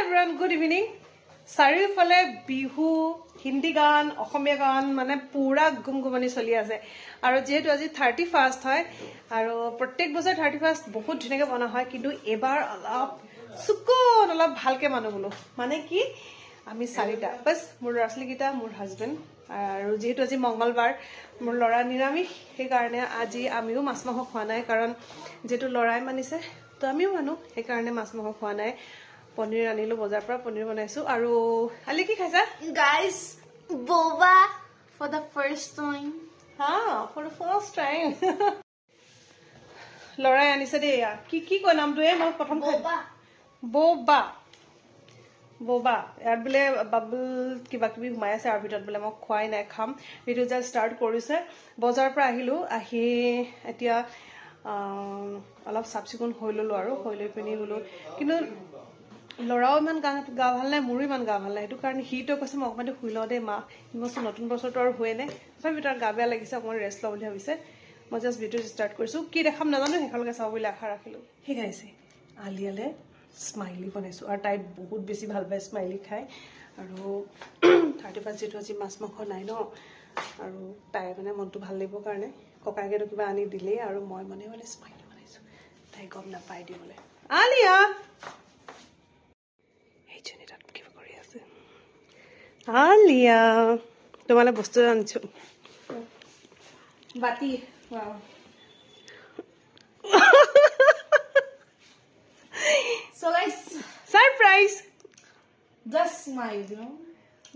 everyone, good evening. চাৰিওফালে বিহু হিন্দী গান অসমীয়া গান মানে পুৰা গুমগুমনি চলি আছে আৰু যেহেতু আজি 31st হয় আৰু প্ৰত্যেক বছৰ 31st বহুত ধুনীয়াকৈ বনা হয় কিন্তু এবাৰ অলপ সুকুন অলপ ভালকে মানো বলো মানে কি আমি চাৰিটা বাস মোৰ ৰাছলি গীতা মোৰ হাজবেণ্ড আৰু যেহেতু আজি মঙ্গলবাৰ মোৰ লৰা নিৰামিষ সেই কাৰণে আজি আমিও মাছ মাংস খোৱা নাই কাৰণ যেহেতু লৰাই মানিছে তো আমিও মানো সেই কাৰণে মাছ মাংস খোৱা নাই পনীৰ আনিলো বজাৰ পৰা পনীৰ বনাইছো আৰু আলি কি খাইছা guys boba for the first time for the first time লৰাই আনিছে দে কি কি কয় নামটো এ মই প্ৰথম boba boba boba ইয়াত বলে বাবল কিবা কিবি ঘুমাই আছে আৰু ভিতৰত বলে মই খোৱাই নাই খাম ভিডিও জাস্ট ষ্টাৰ্ট কৰিছে বজাৰৰ পৰা আহিলো আহি এতিয়া অলপ সাবচিকুন হৈ ললো আৰু হৈ লৈ পিনি গলো কিন্তু লৰাও ইমান গা ভাল নাই মোৰো ইমান গা ভাল নাই সেইটো কাৰণে হিটো কৈছে মই অকণমান শুই লওঁ দেই মা ইমোচন নতুন বছৰটো আৰু হোৱে নাই তথাপি তাৰ গা বেয়া লাগিছে অকণমান ৰেষ্ট লওঁ বুলি ভাবিছে মই জাষ্ট ভিডিঅ' ষ্টাৰ্ট কৰিছোঁ কি দেখাম নাজানো সেইখনকে চাওঁ বুলি আশা ৰাখিলোঁ ঠিক আছে আলিয়ালে স্মাইলি বনাইছোঁ আৰু তাই বহুত বেছি ভাল পায় স্মাইলি খাই আৰু 31 যেহেতু আজি মাছ মাংস নাই ন আৰু তাই মানে মনটো ভাল লাগিবৰ কাৰণে ককাইকেতো কিবা আনি দিলেই আৰু মই মানে স্মাইলি বনাইছোঁ তাই গম নাপাই দি বোলে আলিয়া আলিয়া তোমালে বস্তু আনিছো বাতি wow so guys surprise just smile you know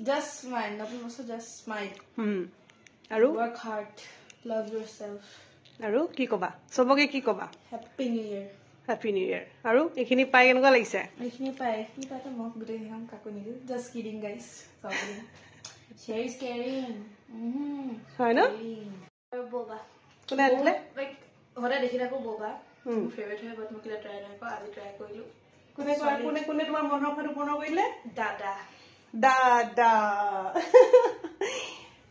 just smile nothing also just smile aru work hard love yourself aru ki koba soboge ki koba happy new year aru ekhini pai kenuka lagise ekhini pai to mok gure ham kakoni just kidding guys sorry share is caring hoy no boba kone anile like hora dekhira ko boba favorite hai but mokila try na ko aji try koilu kone tomar monor khadu bono koile dada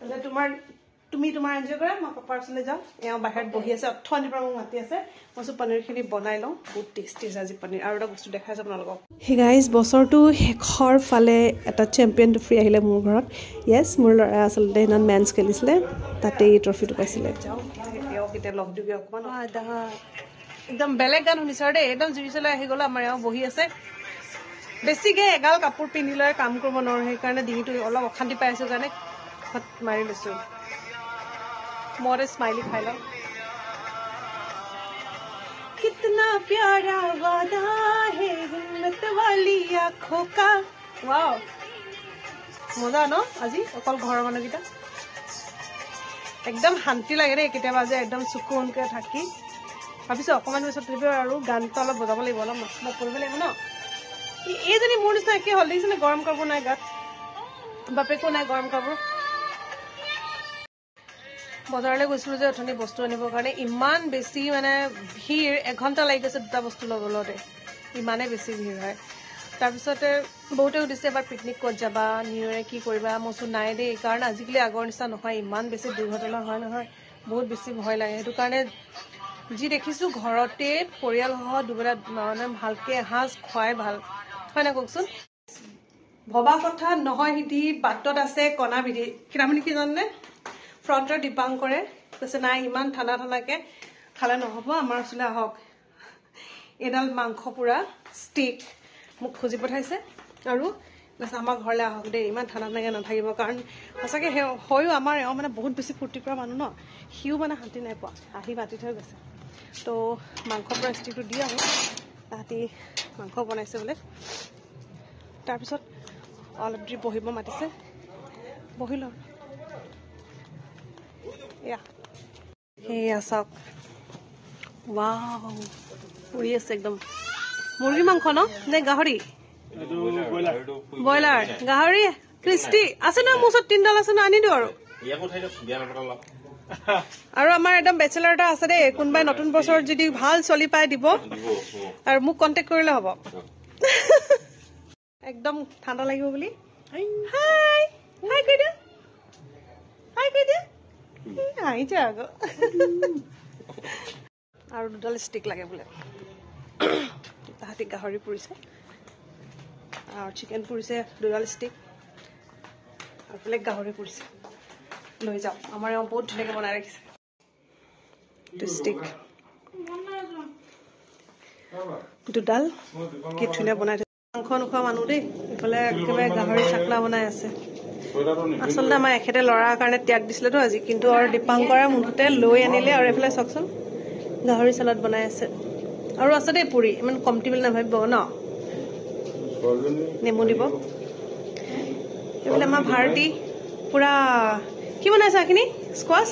tale তুমি তোমাৰ enjoy কৰা মই পাপাৰ ওচৰলৈ যাওঁ এওঁ বাহিৰত বহি আছে অথনিৰ পৰা মোক মাতি আছে মই পনীৰখিনি বনাই লওঁ বহুত টেষ্টি আছে আজি পনীৰ আৰু এটা বস্তু দেখাইছো আপোনালোকক হে গাইজ বছৰটো শেষৰ ফালে এটা চেম্পিয়ন ট্ৰফি আহিলে মোৰ ঘৰত য়েছ মোৰ ল'ৰাই আচলতে সেইদিনা মেন্স খেলিছিলে তাতে এই ট্ৰফিটো পাইছিলে যাওঁ এওঁ কেতিয়া লগ দিবি অকণমান একদম বেলেগ গান শুনিছো আৰু দেই একদম জুই চলাই আহি গ'লো আমাৰ এওঁ বহি আছে বেছিকৈ এগাল কাপোৰ পিন্ধি লৈ কাম কৰিব নোৱাৰোঁ সেইকাৰণে ডিঙিটো অলপ অশান্তি পাই আছোঁ কাৰণে মাৰি লৈছোঁ मोरे स्माइली खाई लो कितना प्यारा वादा है हिम्मत वाली आँखों का वाव मजा न আজি অকল ঘৰৰ মানুহকেইটা একদম শান্তি লাগে দেই কেতিয়াবা যে একদম সুকুনকৈ থাকি ভাবিছো অকণমান পিছত আৰু গানটো অলপ বজাব লাগিব অলপ মছমক কৰিব লাগিব ন এইজনী মোৰ নিচিনা একে হ'ল দেখিছেনে গৰম কাপোৰ নাই গাত বাপেকো নাই গৰম কাপোৰ বজাৰলৈ গৈছিলো যে অথনি বস্তু আনিবৰ কাৰণে ইমান বেছি মানে ভিৰ এঘণ্টা লাগি গৈছে দুটা বস্তু ল'বলতে ইমানেই বেছি ভিৰ হয় তাৰপিছতে বহুতে সুধিছে এবাৰ পিকনিক ক'ত যাবা নিউ ইয়েৰ কি কৰিবা মই কৈছোঁ নাই দেই কাৰণ আজিকালি আগৰ নিচিনা নহয় ইমান বেছি দুৰ্ঘটনা হয় নহয় বহুত বেছি ভয় লাগে সেইটো কাৰণে যি দেখিছোঁ ঘৰতে পৰিয়ালসহ দুবেলা মানে ভালকৈ এসাঁজ খুৱাই ভাল হয় নাই কওকচোন ভবা কথা নহয় সিদ্ধি বাটত আছে কণা বিধি কিতামনি কি জানে ফ্ৰণ্টৰ দীপাংকৰে কৈছে নাই ইমান ঠাণ্ডা ঠাণ্ডাকৈ খালে নহ'ব আমাৰ ওচৰলৈ আহক এডাল মাংস পুৰা ষ্টিক মোক খুজি পঠাইছে আৰু কৈছে আমাৰ ঘৰলৈ আহক দেই ইমান ঠাণ্ডা ঠাণ্ডাকৈ নাথাকিব কাৰণ সঁচাকৈ হয়ো আমাৰ এওঁ মানে বহুত বেছি ফূৰ্তি কৰা মানুহ ন সিও মানে শান্তি নাই পোৱা আহি মাতি থৈ গৈছে তো মাংস পুৰা ষ্টিকটো দি আহোঁ তাহাঁতি মাংস বনাইছে বোলে তাৰপিছত অলপ দেৰি বহিব মাতিছে বহিলোঁ সেয়া চাওক ৱাও উৰি আছে একদম মুৰ্গী মাংস ন নে গাহৰি ব্ৰইলাৰ গাহৰি ক্ৰিষ্টি আছে ন মোৰ ওচৰত 3ডাল আছে ন আনি দিওঁ আৰু আমাৰ একদম বেচেলাৰ এটা আছে দেই কোনোবাই নতুন বছৰত যদি ভাল চলি পাই দিব আৰু মোক কণ্টেক্ট কৰিলে হ'ব একদম ঠাণ্ডা লাগিব বুলি হাই হাই কৈ দিয়া হাই কৈ দিয়া আহিছে আকৌ আৰু দুডাল ষ্টিক লাগে বোলে তাহাঁতি গাহৰি পুৰিছে আৰু চিকেন পৰিছে 2ডাল ষ্টিক আৰু বেলেগ গাহৰি পৰিছে লৈ যাওঁ আমাৰ এওঁ বহুত ধুনীয়াকৈ বনাই ৰাখিছে ষ্টিক 2ডাল কি ধুনীয়া বনাই থৈছে মাংস নোখোৱা মানুহ দেই ইফালে একেবাৰে গাহৰি চাকলা বনাই আছে আচলতে আমাৰ এখেতে লৰাৰ কাৰণে ত্যাগ দিছিলেতো আজি কিন্তু আৰু দীপাংকৰে মুঠতে লৈ আনিলে আৰু এফালে চাওকচোন গাহৰি চালাড বনাই আছে আৰু আছে দেই পুৰি ইমান কমটি বুলি নাভাবিব ন নেমু দিব এইফালে আমাৰ ভাৰতী পুৰা কি বনাইছে এইখিনি স্কোৱাছ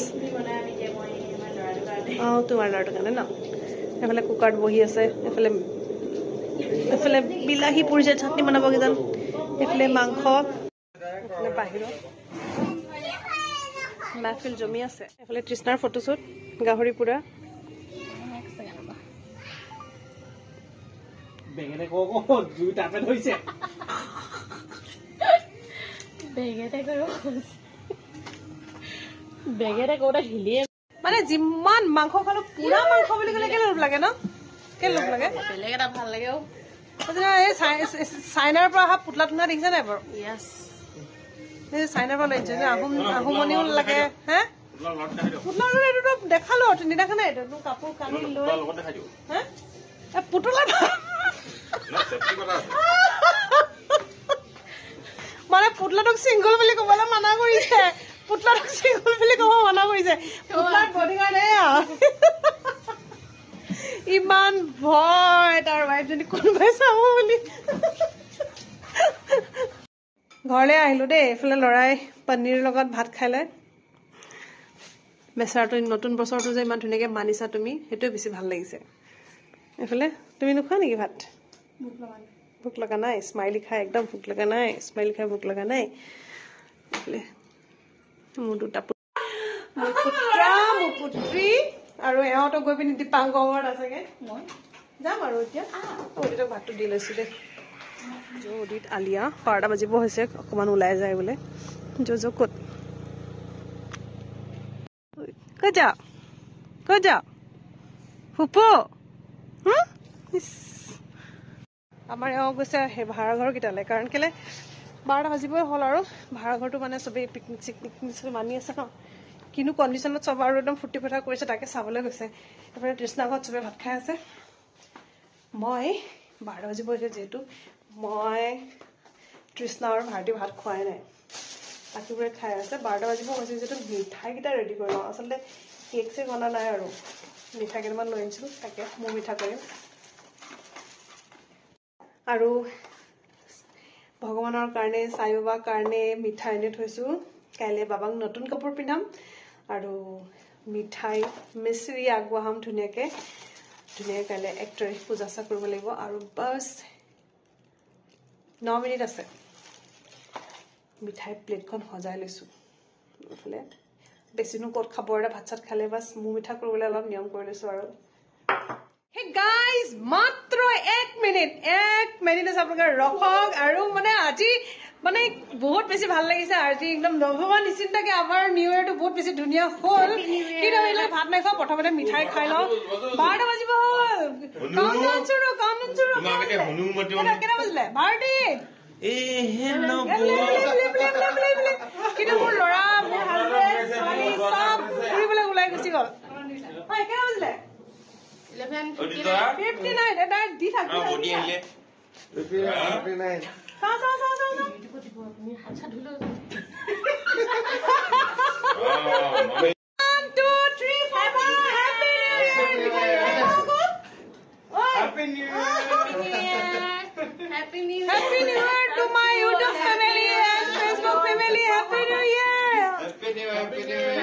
অঁ তোমাৰ ল'ৰাটোৰ কাৰণে ন এইফালে কুকাৰত বহি আছে এইফালে বিলাহী পুৰিছে চাটনি বনাব কিজান এইফালে মাংস এইফালে বাহিৰত মাহফিল জমি আছে এইফালে তৃষ্ণাৰ ফটোশ্বুট গাহৰি পুৰা বেগেতে কওক জুই তাপে ধৰিছে বেগেতে কওঁতে হিলিয়ে মানে যিমান মাংস খালো পুৰা মাংস বুলি ক'লে কেলে লোভ লাগে ন কেলে লোভ লাগে বেলেগ এটা ভাল লাগে এই চাইনাৰ পৰা অহা পুতলা টুনা দেখিছে নাই বাৰু য়েছ চাইনাৰ পৰা লৈছে আহোমনিও লাগে হে পুতলা এইটোতো দেখালো তুমি দেখা নাই এইটো কাপোৰ কানি লৈ পুতলা মানে পুতলাটোক চিংগল বুলি ক'বলৈ মানা কৰিছে পুতলাটোক চিংগল বুলি ক'ব মানা কৰিছে পুতলাৰ বডিগাৰ্ড ইমান ভয় তাৰ ৱাইফজনী কোনোবাই চাব বুলি ঘৰলৈ আহিলো দেই এইফালে লৰাই পনীৰ লগত ভাত খালে বেচাৰটো নতুন বছৰটো যে ইমান ধুনীয়াকৈ মানিছা তুমি সেইটোৱে বেছি ভাল লাগিছে এইফালে তুমি নোখোৱা নেকি ভাত ভোক লগা নাই স্মাইলি খাই একদম ভোক লগা নাই স্মাইলি খাই ভোক লগা নাই এইফালে মোৰ দুটা মোৰ পুত্ৰা মোৰ পুত্ৰী আৰু এওঁতো গৈ পিনি দীপাংকৰ ঘৰত আছেগে মই যাম আৰু এতিয়া অদিতক ভাতটো দি লৈছো দেই অদিত আলিয়া 12টা বাজিব হৈছে অকণমান ওলাই যায় বোলে যো ক'ত যা ফুপু আমাৰ এওঁ গৈছে সেই ভাড়া ঘৰ কেইটালে কাৰণ কেলে 12টা বাজিবই হ'ল আৰু ভাড়া ঘৰটো মানে চবেই পিকনিক চিকনিক মানি আছে ন কিনো কণ্ডিশ্যনত চব আৰু একদম ফূৰ্তি ফাৰ্তা কৰিছে তাকে চাবলৈ গৈছে এইফালে তৃষ্ণা ঘৰত চবেই ভাত খাই আছে মই 12টা বাজিব হৈছে যিহেতু মই তৃষ্ণা আৰু ভাৰতী ভাত খোৱাই নাই বাকীবোৰে খাই আছে 12টা বাজিব হৈছে যিহেতু মিঠাইকেইটা ৰেডি কৰি লওঁ আচলতে কেক চেক অনা নাই আৰু মিঠাই কেইটামান লৈ আনিছিলোঁ তাকে মোৰ মিঠা কৰিম আৰু ভগৱানৰ কাৰণে সাই বাবাৰ কাৰণে মিঠাই আনি থৈছোঁ কাইলৈ বাবাক নতুন কাপোৰ পিন্ধাম আৰু মিঠাই মিচিৰি আগবঢ়াম ধুনীয়াকৈ কাইলৈ 1 তাৰিখ পূজা চা কৰিব লাগিব আৰু বাছ 9 মিনিট আছে মিঠাই প্লেটখন সজাই লৈছোঁ এইফালে বেছিনো ক'ত খাব এটা ভাত চাত খালে বাছ মোৰ মিঠা কৰিবলৈ অলপ নিয়ম কৰি লৈছোঁ আৰু হে গাইজ মাত্ৰ 1 মিনিট আছে আপোনালোকে ৰখক আৰু মানে আজি মানে বহুত বেছি ভাল লাগিছে আজি একদম নভবা নিচিন্তাকে আমাৰ নিউ ইয়েৰটো বহুত বেছি ধুনীয়া হ'ল কিন্তু আমি ভাত নাখাওঁ প্ৰথমতে মিঠাই খাই লওঁ 12টা বাজিব হ'ল কেইটা বাজিলে ভাৰতী কিন্তু মোৰ ল'ৰা মোৰ হাজবেণ্ড ছোৱালী চব ফুৰিবলৈ ওলাই গুচি গ'ল কেইটা বাজিলে 11:59 দি থাক Happy New Year to my YouTube family and Facebook family. Happy New Year. Happy New Year.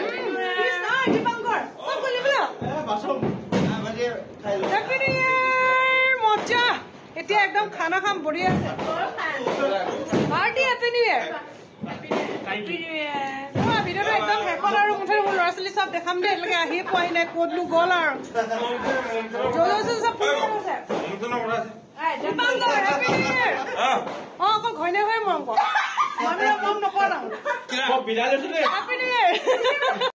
Happy New Year. Mocha. এতিয়া একদম খানা খাম বঢ়ি আছে party Happy New Year. Happy New Year. ভিডিঅ'টো একদম শেষত আৰু মুঠেই মোৰ ল'ৰা ছোৱালী চব দেখাম দেই এতিয়ালৈকে আহি পোৱাই নাই ক'তনো গ'ল আৰু অকল ঘৈণীয়েক হৈ মৰম কৰ মানুহে মৰম নকৰ Happy New Year.